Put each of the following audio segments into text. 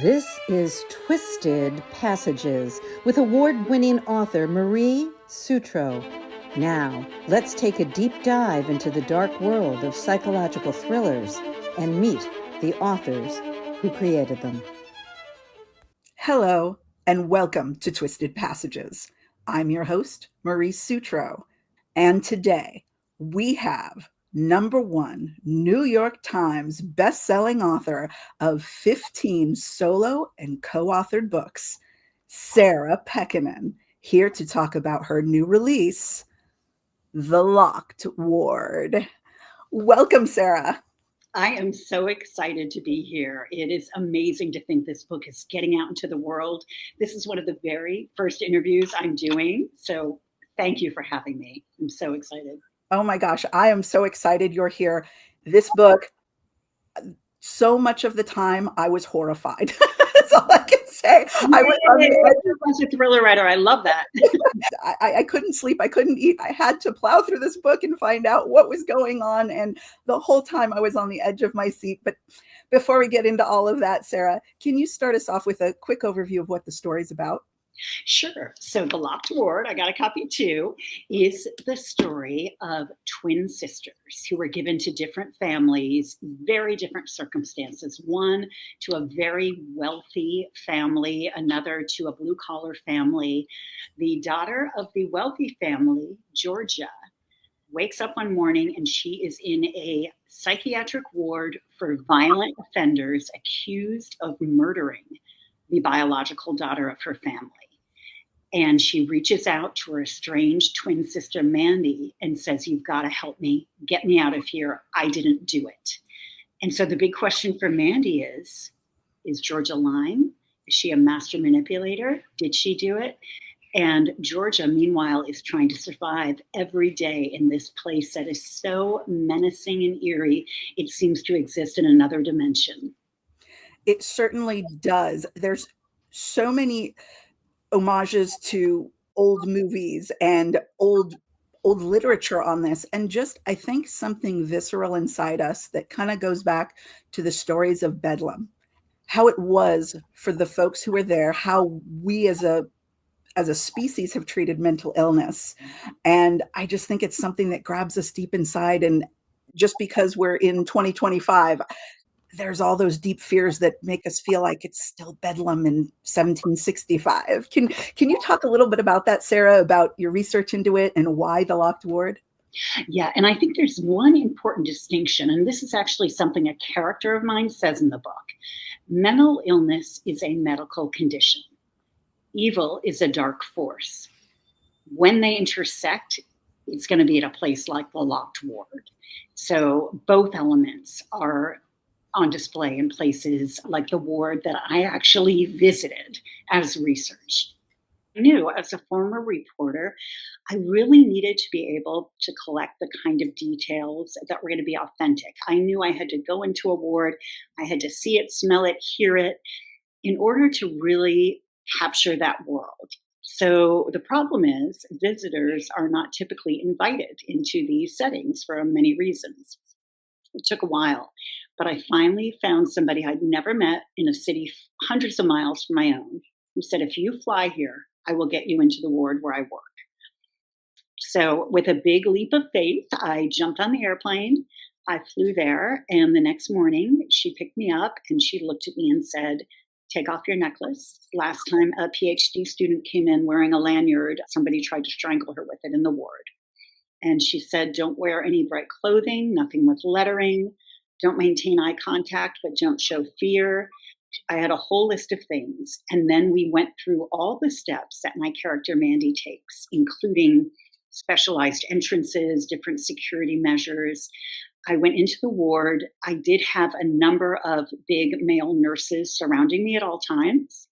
This is Twisted Passages with award-winning author Marie Sutro. Now, let's take a deep dive into the dark world of psychological thrillers and meet the authors who created them. Hello, and welcome to Twisted Passages. I'm your host, Marie Sutro, and today we have #1 New York Times best-selling author of 15 solo and co-authored books, Sarah Pekkanen, here to talk about her new release, The Locked Ward. Welcome, Sarah. I am so excited to be here. It is amazing to think this book is getting out into the world. This is one of the very first interviews I'm doing. So thank you for having me. I'm so excited. Oh my gosh, I am so excited you're here. This book, so much of the time, I was horrified. That's all I can say. I was on the edge. A thriller writer. I love that. I couldn't sleep. I couldn't eat. I had to plow through this book and find out what was going on. And the whole time I was on the edge of my seat. But before we get into all of that, Sarah, can you start us off with a quick overview of what the story's about? Sure. So The Locked Ward, I got a copy too, is the story of twin sisters who were given to different families, very different circumstances. One to a very wealthy family, another to a blue collar family. The daughter of the wealthy family, Georgia, wakes up one morning and she is in a psychiatric ward for violent offenders accused of murdering the biological daughter of her family. And she reaches out to her estranged twin sister, Mandy, and says, "You've got to help me, get me out of here. I didn't do it." And so the big question for Mandy is Georgia lying? Is she a master manipulator? Did she do it? And Georgia, meanwhile, is trying to survive every day in this place that is so menacing and eerie, it seems to exist in another dimension. It certainly does. There's so many homages to old movies and old literature on this, and just I think something visceral inside us that kind of goes back to the stories of Bedlam, how it was for the folks who were there, how we as a species have treated mental illness. And I just think it's something that grabs us deep inside. And just because we're in 2025, there's all those deep fears that make us feel like it's still Bedlam in 1765. Can you talk a little bit about that, Sarah, about your research into it and why The Locked Ward? Yeah, and I think there's one important distinction, and this is actually something a character of mine says in the book. Mental illness is a medical condition. Evil is a dark force. When they intersect, it's going to be at a place like the Locked Ward. So both elements are on display in places like the ward that I actually visited as research. I knew as a former reporter, I really needed to be able to collect the kind of details that were going to be authentic. I knew I had to go into a ward, I had to see it, smell it, hear it, in order to really capture that world. So the problem is visitors are not typically invited into these settings for many reasons. It took a while, but I finally found somebody I'd never met in a city hundreds of miles from my own who said, "If you fly here, I will get you into the ward where I work." So with a big leap of faith, I jumped on the airplane. I flew there, and the next morning she picked me up and she looked at me and said, "Take off your necklace. Last time a PhD student came in wearing a lanyard, somebody tried to strangle her with it in the ward." And she said, "Don't wear any bright clothing, nothing with lettering. Don't maintain eye contact, but don't show fear." I had a whole list of things. And then we went through all the steps that my character Mandy takes, including specialized entrances, different security measures. I went into the ward. I did have a number of big male nurses surrounding me at all times.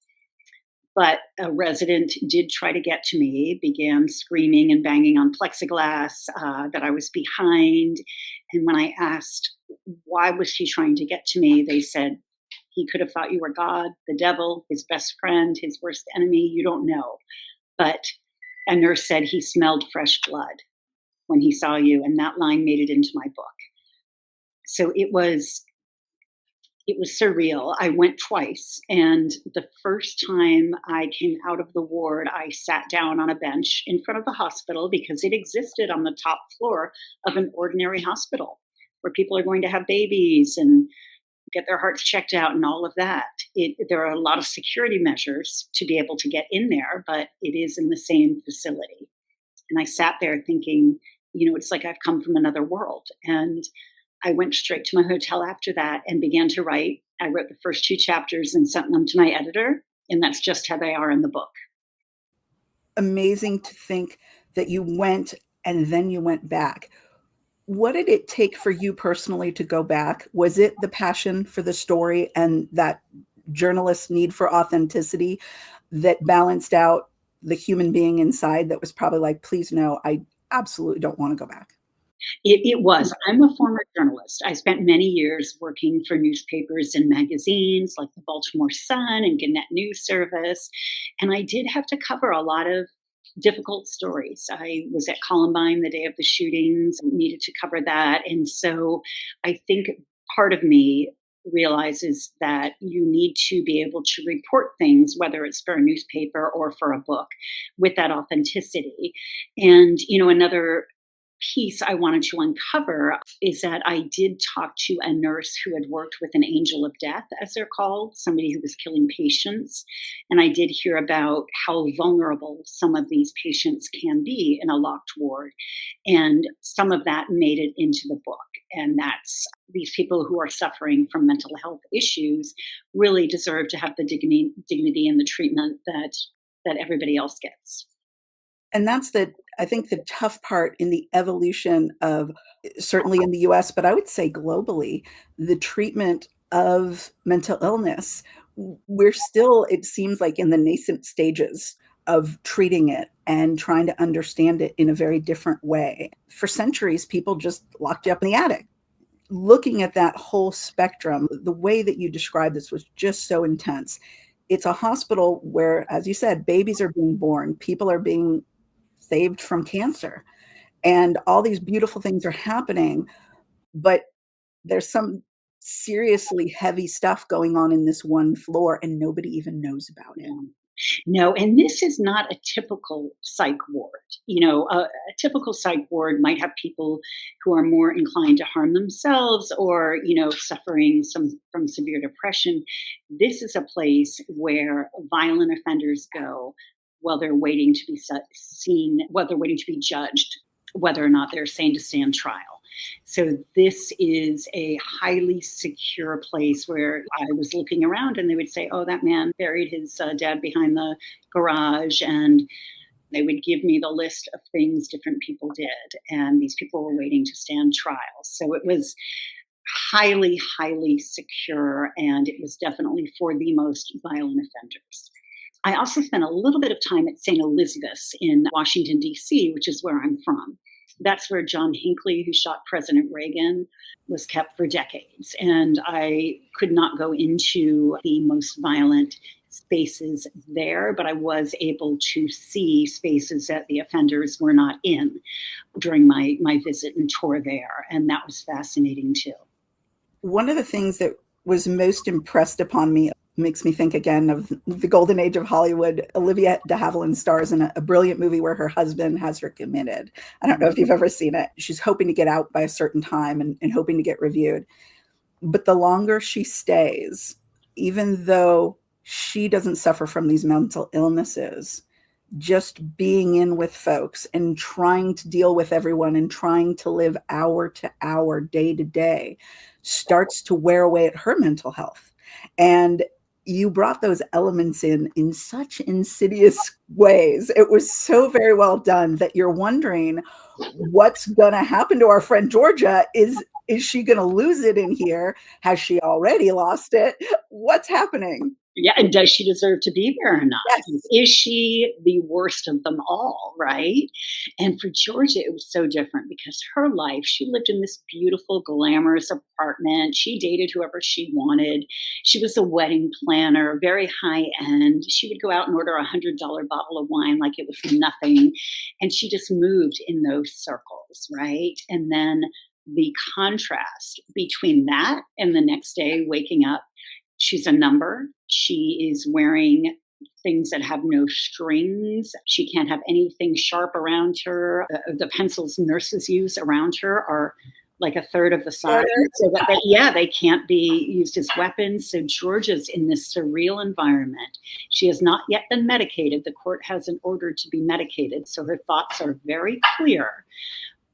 But a resident did try to get to me, began screaming and banging on plexiglass, that I was behind. And when I asked why was he trying to get to me, they said, "He could have thought you were God, the devil, his best friend, his worst enemy. You don't know." But a nurse said he smelled fresh blood when he saw you, and that line made it into my book. So it was It was surreal. I went twice, and the first time I came out of the ward, I sat down on a bench in front of the hospital because it existed on the top floor of an ordinary hospital where people are going to have babies and get their hearts checked out and all of that. There are a lot of security measures to be able to get in there, but it is in the same facility. And I sat there thinking, it's like I've come from another world. And I went straight to my hotel after that and began to write. I wrote the first 2 chapters and sent them to my editor. And that's just how they are in the book. Amazing to think that you went and then you went back. What did it take for you personally to go back? Was it the passion for the story and that journalist's need for authenticity that balanced out the human being inside that was probably like, please no, I absolutely don't want to go back? It was. I'm a former journalist. I spent many years working for newspapers and magazines like the Baltimore Sun and Gannett News Service. And I did have to cover a lot of difficult stories. I was at Columbine the day of the shootings, needed to cover that. And so I think part of me realizes that you need to be able to report things, whether it's for a newspaper or for a book, with that authenticity. And, another piece I wanted to uncover is that I did talk to a nurse who had worked with an angel of death, as they're called, somebody who was killing patients. And I did hear about how vulnerable some of these patients can be in a locked ward. And some of that made it into the book. And that's these people who are suffering from mental health issues really deserve to have the dignity and the treatment that everybody else gets. And that's I think the tough part in the evolution of, certainly in the US, but I would say globally, the treatment of mental illness. We're still, it seems like, in the nascent stages of treating it and trying to understand it in a very different way. For centuries, people just locked you up in the attic. Looking at that whole spectrum, the way that you described this was just so intense. It's a hospital where, as you said, babies are being born, people are being saved from cancer, and all these beautiful things are happening, but there's some seriously heavy stuff going on in this one floor and nobody even knows about it. No, and this is not a typical psych ward. A typical psych ward might have people who are more inclined to harm themselves or, suffering from severe depression. This is a place where violent offenders go while they're waiting to be seen, while they're waiting to be judged, whether or not they're sane to stand trial. So this is a highly secure place where I was looking around and they would say, oh, that man buried his dad behind the garage. And they would give me the list of things different people did. And these people were waiting to stand trial. So it was highly, highly secure. And it was definitely for the most violent offenders. I also spent a little bit of time at St. Elizabeth's in Washington, D.C., which is where I'm from. That's where John Hinckley, who shot President Reagan, was kept for decades. And I could not go into the most violent spaces there, but I was able to see spaces that the offenders were not in during my visit and tour there. And that was fascinating too. One of the things that was most impressed upon me makes me think again of the golden age of Hollywood. Olivia de Havilland stars in a brilliant movie where her husband has her committed. I don't know if you've ever seen it. She's hoping to get out by a certain time and hoping to get reviewed. But the longer she stays, even though she doesn't suffer from these mental illnesses, just being in with folks and trying to deal with everyone and trying to live hour to hour, day to day, starts to wear away at her mental health. And you brought those elements in such insidious ways. It was so very well done that you're wondering what's going to happen to our friend Georgia. Is she going to lose it in here? Has she already lost it? What's happening? Yeah, and does she deserve to be there or not? Yes. Is she the worst of them all, right? And for Georgia, it was so different because her life, she lived in this beautiful, glamorous apartment. She dated whoever she wanted. She was a wedding planner, very high end. She would go out and order $100 bottle of wine like it was nothing. And she just moved in those circles, right? And then the contrast between that and the next day waking up, she's a number. She is wearing things that have no strings. She can't have anything sharp around her. The pencils nurses use around her are like a third of the size, so that they can't be used as weapons. So Georgia's in this surreal environment. She has not yet been medicated. The court hasn't ordered to be medicated, so her thoughts are very clear.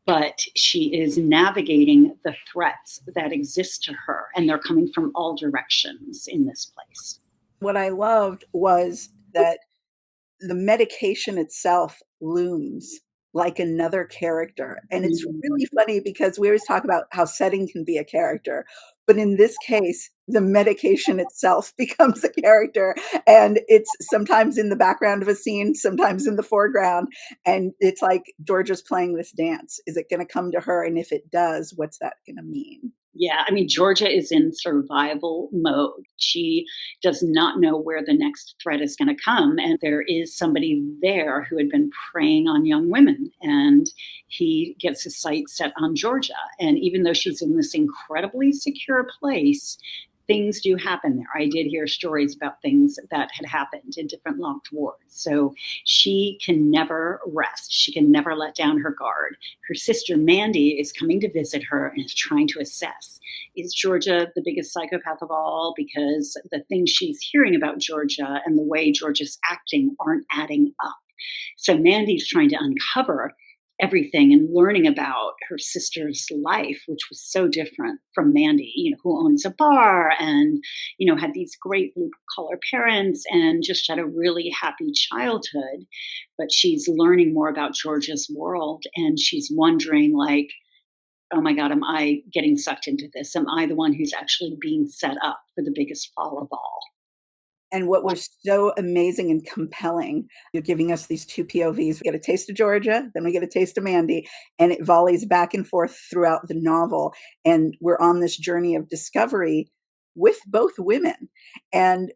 But she is navigating the threats that exist to her, and they're coming from all directions in this place. What I loved was that the medication itself looms like another character. And it's really funny because we always talk about how setting can be a character. But in this case, the medication itself becomes a character. And it's sometimes in the background of a scene, sometimes in the foreground. And it's like Georgia's playing this dance. Is it going to come to her? And if it does, what's that going to mean? Yeah, I mean, Georgia is in survival mode. She does not know where the next threat is going to come. And there is somebody there who had been preying on young women, and he gets his sights set on Georgia. And even though she's in this incredibly secure place, things do happen there. I did hear stories about things that had happened in different locked wards. So she can never rest. She can never let down her guard. Her sister Mandy is coming to visit her and is trying to assess, is Georgia the biggest psychopath of all? Because the things she's hearing about Georgia and the way Georgia's acting aren't adding up. So Mandy's trying to uncover everything and learning about her sister's life, which was so different from Mandy, who owns a bar and, had these great blue collar parents and just had a really happy childhood. But she's learning more about Georgia's world, and she's wondering, like, oh my God, am I getting sucked into this? Am I the one who's actually being set up for the biggest fall of all? And what was so amazing and compelling, you're giving us these two POVs. We get a taste of Georgia, then we get a taste of Mandy, and it volleys back and forth throughout the novel. And we're on this journey of discovery with both women. And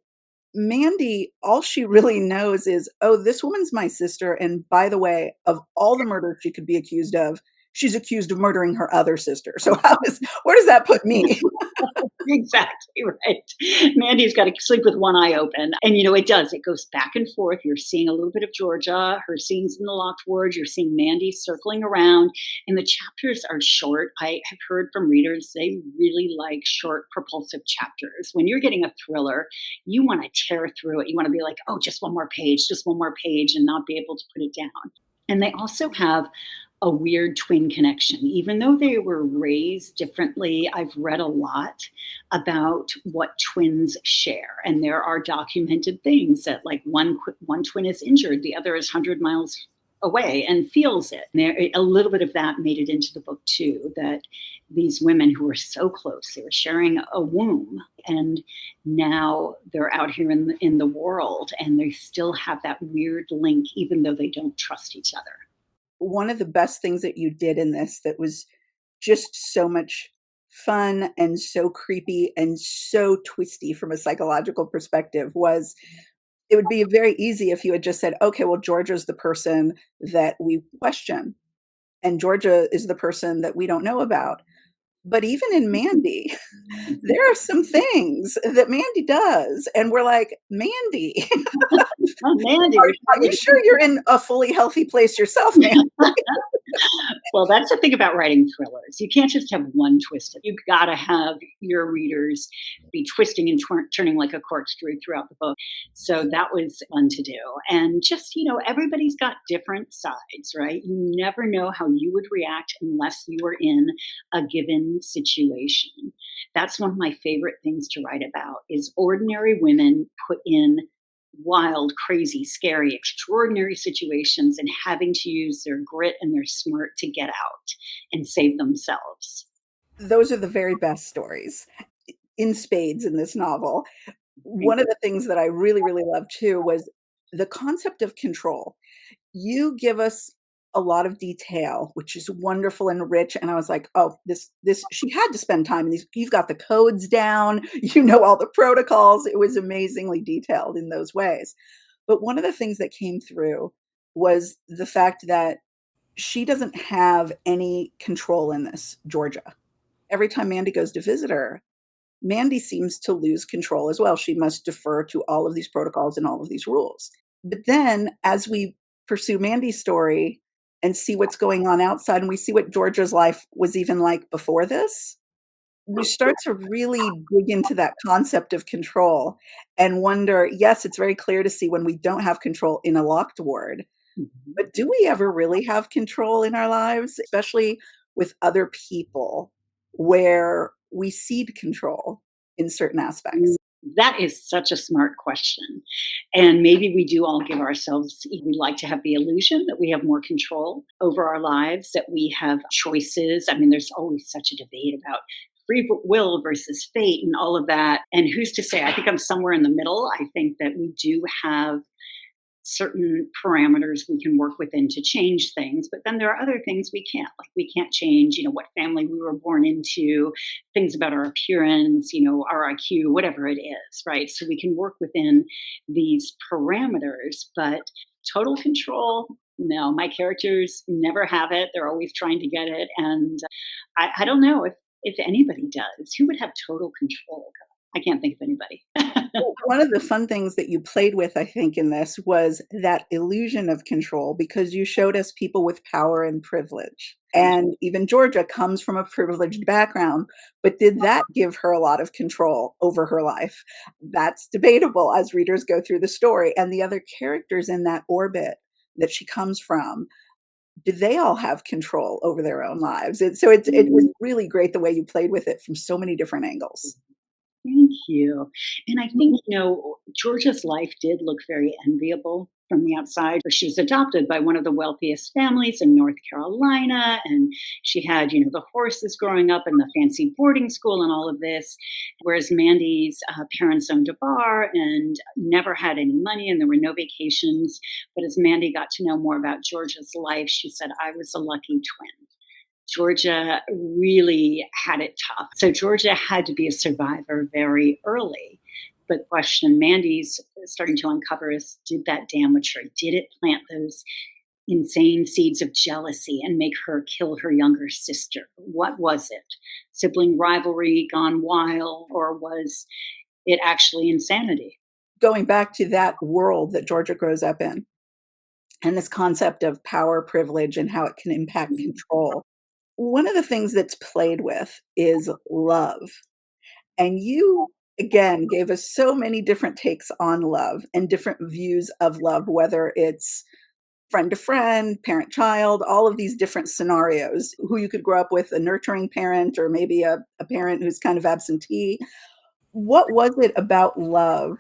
Mandy, all she really knows is, oh, this woman's my sister. And by the way, of all the murders she could be accused of, she's accused of murdering her other sister. So where does that put me? Exactly right. Mandy's got to sleep with one eye open. And, it does. It goes back and forth. You're seeing a little bit of Georgia, her scenes in the locked ward. You're seeing Mandy circling around. And the chapters are short. I have heard from readers, they really like short, propulsive chapters. When you're getting a thriller, you want to tear through it. You want to be like, oh, just one more page, and not be able to put it down. And they also have a weird twin connection. Even though they were raised differently, I've read a lot about what twins share. And there are documented things that, like, one twin is injured, the other is 100 miles away and feels it. And a little bit of that made it into the book too, that these women who were so close, they were sharing a womb, and now they're out here in the world, and they still have that weird link, even though they don't trust each other. One of the best things that you did in this that was just so much fun and so creepy and so twisty from a psychological perspective was, it would be very easy if you had just said, okay, well, Georgia's the person that we question, and Georgia is the person that we don't know about. But even in Mandy, there are some things that Mandy does, and we're like, Mandy, Oh, Mandy, are you sure you're in a fully healthy place yourself, man? Well, that's the thing about writing thrillers. You can't just have one twist. You've got to have your readers be twisting and turning like a corkscrew throughout the book. So that was fun to do. And just, everybody's got different sides, right? You never know how you would react unless you were in a given situation. That's one of my favorite things to write about, is ordinary women put in wild, crazy, scary, extraordinary situations and having to use their grit and their smart to get out and save themselves. Those are the very best stories in spades in this novel. One of the things that I really, really loved too was the concept of control. You give us a lot of detail, which is wonderful and rich. And I was like, oh, this, she had to spend time in these. You've got the codes down, all the protocols. It was amazingly detailed in those ways. But one of the things that came through was the fact that she doesn't have any control in this, Georgia. Every time Mandy goes to visit her, Mandy seems to lose control as well. She must defer to all of these protocols and all of these rules. But then as we pursue Mandy's story and see what's going on outside, and we see what Georgia's life was even like before this, we start to really dig into that concept of control and wonder, yes, it's very clear to see when we don't have control in a locked ward, but do we ever really have control in our lives, especially with other people, where we cede control in certain aspects? That is such a smart question. And maybe we do all give ourselves, we like to have the illusion that we have more control over our lives, that we have choices. I mean, there's always such a debate about free will versus fate and all of that. And who's to say? I think I'm somewhere in the middle. I think that we do have certain parameters we can work within to change things, but then there are other things we can't. Like we can't change, what family we were born into, things about our appearance, our IQ, whatever it is, right? So we can work within these parameters, but total control, no, my characters never have it. They're always trying to get it. And I don't know if anybody does. Who would have total control? I can't think of anybody. One of the fun things that you played with, I think, in this was that illusion of control, because you showed us people with power and privilege. And even Georgia comes from a privileged background, but did that give her a lot of control over her life? That's debatable as readers go through the story. And the other characters in that orbit that she comes from, did they all have control over their own lives? It was really great the way you played with it from so many different angles. Thank you. And I think, Georgia's life did look very enviable from the outside. She was adopted by one of the wealthiest families in North Carolina, and she had, the horses growing up and the fancy boarding school and all of this. Whereas Mandy's parents owned a bar and never had any money, and there were no vacations. But as Mandy got to know more about Georgia's life, she said, I was a lucky twin. Georgia really had it tough. So Georgia had to be a survivor very early. But the question Mandy's starting to uncover is, did that damage her? Did it plant those insane seeds of jealousy and make her kill her younger sister? What was it? Sibling rivalry gone wild, or was it actually insanity? Going back to that world that Georgia grows up in, and this concept of power, privilege, and how it can impact control. One of the things that's played with is love. And you, again, gave us so many different takes on love and different views of love, whether it's friend to friend, parent child, all of these different scenarios, who you could grow up with, a nurturing parent or maybe a parent who's kind of absentee. What was it about love?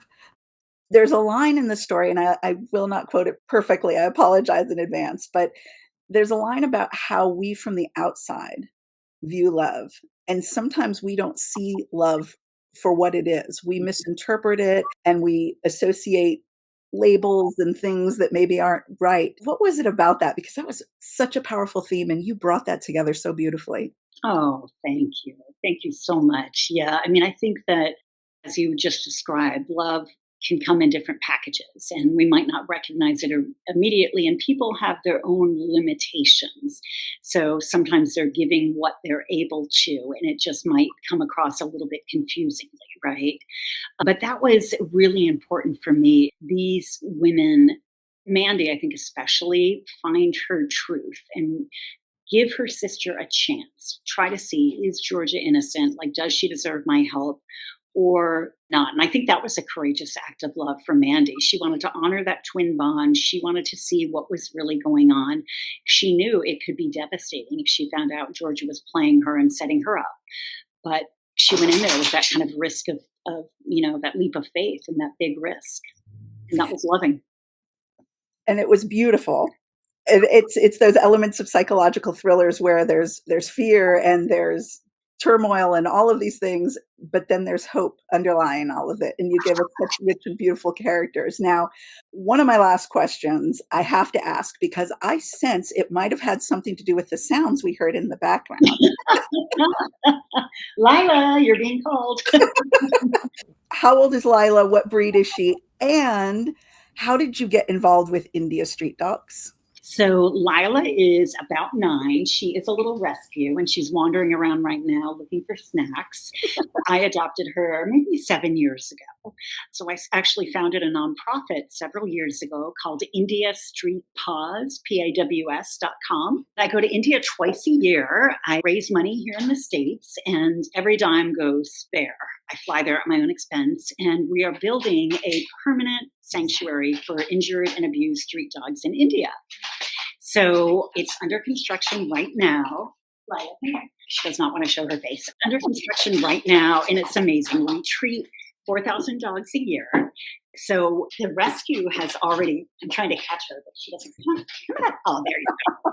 There's a line in the story, and I will not quote it perfectly. I apologize in advance, but there's a line about how we from the outside view love. And sometimes we don't see love for what it is. We misinterpret it and we associate labels and things that maybe aren't right. What was it about that? Because that was such a powerful theme and you brought that together so beautifully. Oh, thank you. Thank you so much. Yeah. I mean, I think that as you just described, love can come in different packages and we might not recognize it immediately. And people have their own limitations. So sometimes they're giving what they're able to, and it just might come across a little bit confusingly, right? But that was really important for me. These women, Mandy, I think especially, find her truth and give her sister a chance. Try to see, is Georgia innocent? Like, does she deserve my help or not? And I think that was a courageous act of love for Mandy. She wanted to honor that twin bond. She wanted to see what was really going on. She knew it could be devastating if she found out Georgia was playing her and setting her up. But she went in there with that kind of risk of that leap of faith and that big risk. And that was loving. And it was beautiful. It's those elements of psychological thrillers where there's fear and there's turmoil and all of these things, but then there's hope underlying all of it. And you give us such rich and beautiful characters. Now, one of my last questions I have to ask, because I sense it might have had something to do with the sounds we heard in the background. Lila, you're being called. How old is Lila? What breed is she? And how did you get involved with India Street Dogs? So Lila is about 9. She is a little rescue and she's wandering around right now looking for snacks. I adopted her maybe 7 years ago. So actually founded a nonprofit several years ago called India Street Paws, PAWS.com. I go to India twice a year. I raise money here in the States and every dime goes there. I fly there at my own expense, and we are building a permanent sanctuary for injured and abused street dogs in India. So it's under construction right now. Right, she does not want to show her face. Under construction right now, and it's amazing. We treat 4,000 dogs a year. So the rescue has already, I'm trying to catch her, but she doesn't. Come on. Oh, there you go.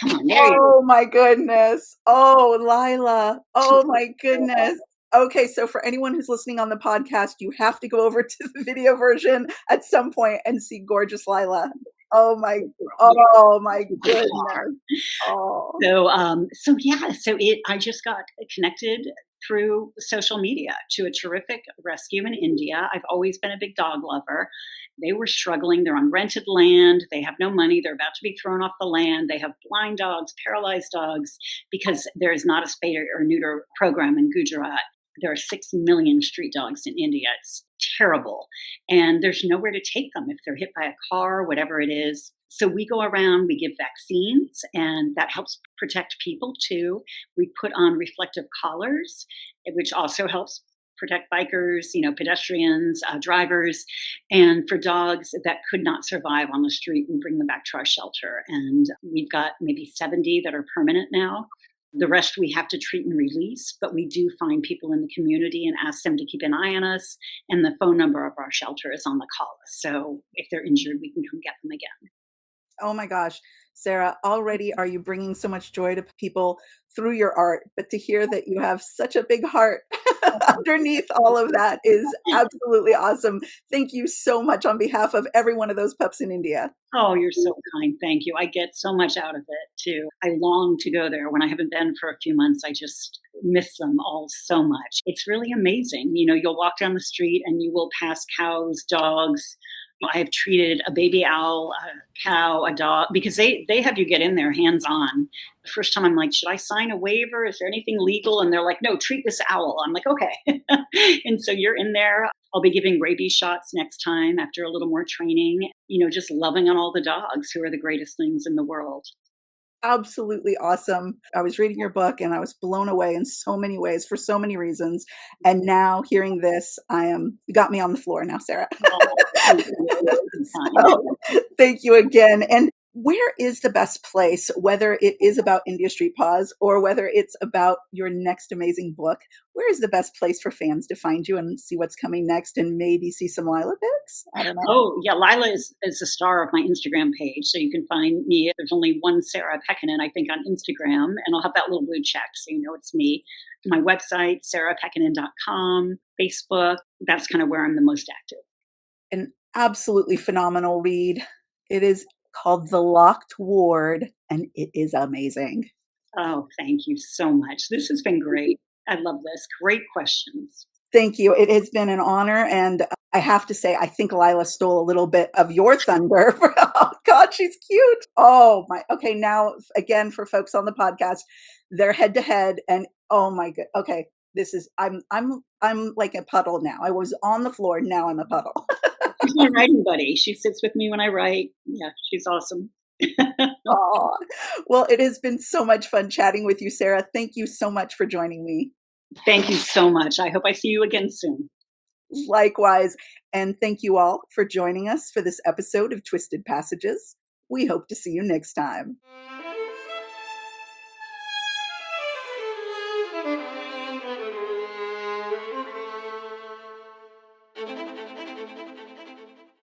Come on, there you go. Oh my goodness. Oh, Lila. Oh my goodness. Okay, so for anyone who's listening on the podcast, you have to go over to the video version at some point and see gorgeous Lila. Oh my goodness. Oh. I just got connected through social media to a terrific rescue in India. I've always been a big dog lover. They were struggling. They're on rented land. They have no money. They're about to be thrown off the land. They have blind dogs, paralyzed dogs, because there is not a spay or neuter program in Gujarat. There are 6 million street dogs in India. It's terrible. And there's nowhere to take them if they're hit by a car, whatever it is. So we go around, we give vaccines, and that helps protect people too. We put on reflective collars, which also helps protect bikers, pedestrians, drivers. And for dogs that could not survive on the street, we bring them back to our shelter. And we've got maybe 70 that are permanent now. The rest we have to treat and release, but we do find people in the community and ask them to keep an eye on us. And the phone number of our shelter is on the call list. So if they're injured, we can come get them again. Oh my gosh, Sarah, already are you bringing so much joy to people through your art, but to hear that you have such a big heart underneath all of that is absolutely awesome. Thank you so much on behalf of every one of those pups in India. Oh, you're so kind. Thank you. I get so much out of it too. I long to go there. When I haven't been for a few months, I just miss them all so much. It's really amazing. You'll walk down the street and you will pass cows, dogs. I have treated a baby owl, a cow, a dog, because they have you get in there hands on. The first time I'm like, should I sign a waiver? Is there anything legal? And they're like, no, treat this owl. I'm like, okay. And so you're in there. I'll be giving rabies shots next time after a little more training, just loving on all the dogs who are the greatest things in the world. Absolutely awesome. I was reading your book and I was blown away in so many ways for so many reasons. And now hearing this, you got me on the floor now, Sarah. So, thank you again. And where is the best place, whether it is about India Street Paws or whether it's about your next amazing book, where is the best place for fans to find you and see what's coming next and maybe see some Lila pics? I don't know. Oh, yeah. Lila is the star of my Instagram page. So you can find me. There's only one Sarah Pekkanen, I think, on Instagram. And I'll have that little blue check so you know it's me. My website, sarahpekkanen.com, Facebook. That's kind of where I'm the most active. An absolutely phenomenal read. It is called The Locked Ward, and it is amazing. Oh, thank you so much. This has been great. I love this. Great questions. Thank you. It has been an honor. And I have to say, I think Lila stole a little bit of your thunder. Oh, God, she's cute. Oh, my. Okay. Now, again, for folks on the podcast, they're head to head. And oh, my God. Okay. I'm like a puddle now. I was on the floor. Now I'm a puddle. She's my writing buddy. She sits with me when I write. Yeah, she's awesome. Oh, well, it has been so much fun chatting with you, Sarah. Thank you so much for joining me. Thank you so much. I hope I see you again soon. Likewise. And thank you all for joining us for this episode of Twisted Passages. We hope to see you next time.